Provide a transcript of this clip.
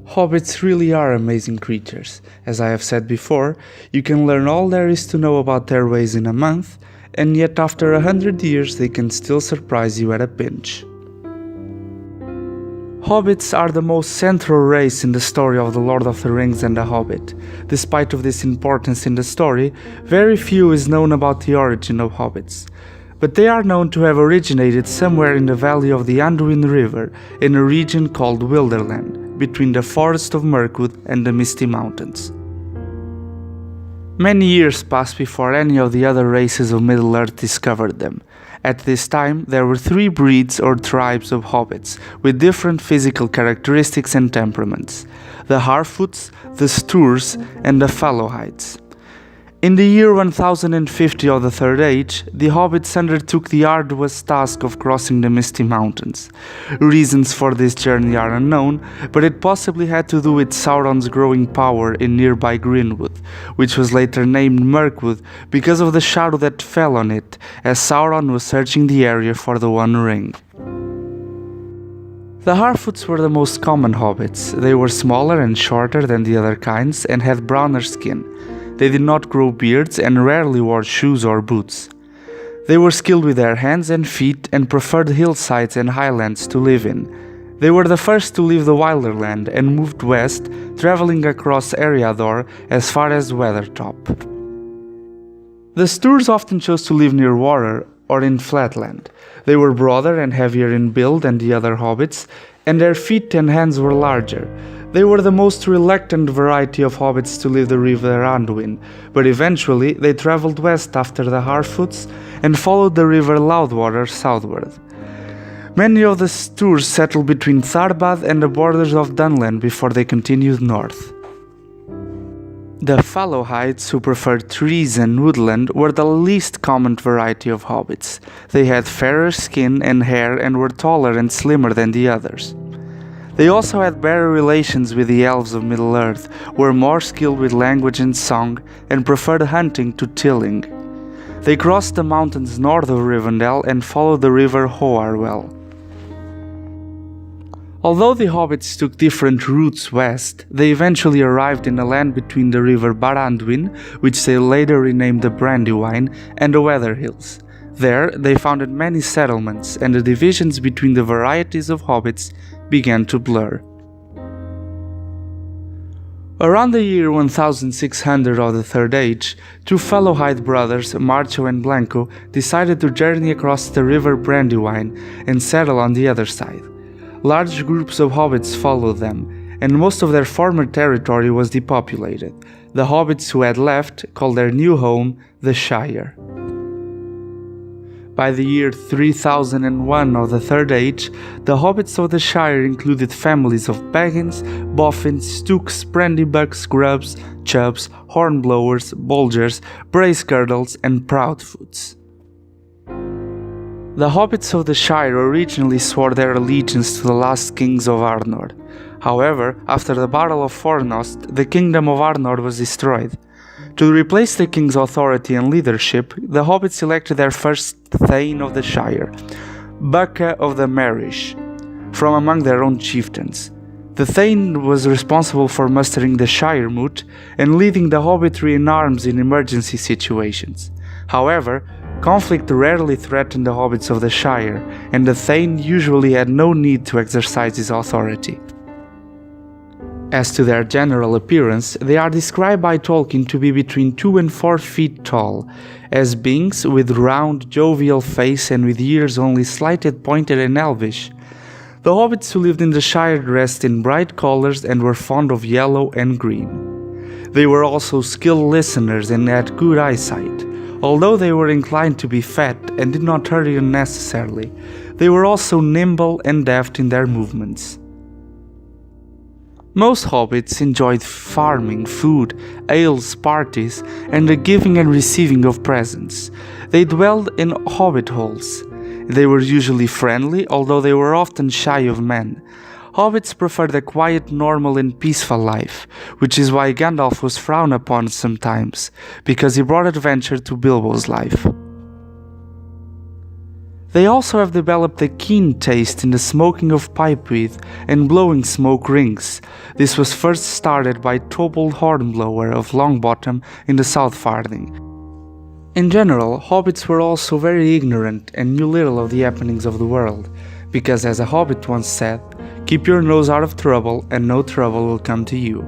Hobbits really are amazing creatures. As I have said before, you can learn all there is to know about their ways in a month, and yet after 100 years they can still surprise you at a pinch. Hobbits are the most central race in the story of The Lord of the Rings and The Hobbit. Despite of this importance in the story, very few is known about the origin of hobbits. But they are known to have originated somewhere in the valley of the Anduin River in a region called Wilderland, between the Forest of Mirkwood and the Misty Mountains. Many years passed before any of the other races of Middle-earth discovered them. At this time, there were 3 breeds or tribes of hobbits, with different physical characteristics and temperaments: the Harfoots, the Stoors, and the Fallowhides. In the year 1050 of the Third Age, the hobbits undertook the arduous task of crossing the Misty Mountains. Reasons for this journey are unknown, but it possibly had to do with Sauron's growing power in nearby Greenwood, which was later named Mirkwood because of the shadow that fell on it as Sauron was searching the area for the One Ring. The Harfoots were the most common hobbits. They were smaller and shorter than the other kinds and had browner skin. They did not grow beards and rarely wore shoes or boots. They were skilled with their hands and feet and preferred hillsides and highlands to live in. They were the first to leave the Wilderland and moved west, traveling across Eriador as far as Weathertop. The Stoors often chose to live near water or in flatland. They were broader and heavier in build than the other hobbits, and their feet and hands were larger. They were the most reluctant variety of hobbits to leave the river Anduin, but eventually they traveled west after the Harfoots and followed the river Loudwater southward. Many of the Stoors settled between Tharbad and the borders of Dunland before they continued north. The Fallowhides, who preferred trees and woodland, were the least common variety of hobbits. They had fairer skin and hair and were taller and slimmer than the others. They also had better relations with the elves of Middle-earth, were more skilled with language and song, and preferred hunting to tilling. They crossed the mountains north of Rivendell and followed the river Hoarwell. Although the hobbits took different routes west, they eventually arrived in the land between the river Baranduin, which they later renamed the Brandywine, and the Weather Hills. There, they founded many settlements, and the divisions between the varieties of hobbits began to blur. Around the year 1600 of the Third Age, 2 Fallowhide brothers, Marcho and Blanco, decided to journey across the river Brandywine and settle on the other side. Large groups of hobbits followed them, and most of their former territory was depopulated. The hobbits who had left called their new home the Shire. By the year 3001 of the Third Age, the hobbits of the Shire included families of Baggins, Boffins, Stooks, Brandybucks, Grubs, Chubs, Hornblowers, Bolgers, Bracegirdles, and Proudfoots. The hobbits of the Shire originally swore their allegiance to the last kings of Arnor. However, after the Battle of Fornost, the kingdom of Arnor was destroyed. To replace the king's authority and leadership, the hobbits elected their first Thane of the Shire, Bukka of the Marish, from among their own chieftains. The Thane was responsible for mustering the Shire Moot and leading the hobbitry in arms in emergency situations. However, conflict rarely threatened the hobbits of the Shire, and the Thane usually had no need to exercise his authority. As to their general appearance, they are described by Tolkien to be between 2 and 4 feet tall, as beings with round, jovial face and with ears only slightly pointed and elvish. The hobbits who lived in the Shire dressed in bright colors and were fond of yellow and green. They were also skilled listeners and had good eyesight. Although they were inclined to be fat and did not hurry unnecessarily, they were also nimble and deft in their movements. Most hobbits enjoyed farming, food, ales, parties, and the giving and receiving of presents. They dwelled in hobbit holes. They were usually friendly, although they were often shy of men. Hobbits preferred a quiet, normal, and peaceful life, which is why Gandalf was frowned upon sometimes, because he brought adventure to Bilbo's life. They also have developed a keen taste in the smoking of pipeweed and blowing smoke rings. This was first started by Tobold Hornblower of Longbottom in the South Farding. In general, hobbits were also very ignorant and knew little of the happenings of the world, because as a hobbit once said, "Keep your nose out of trouble and no trouble will come to you."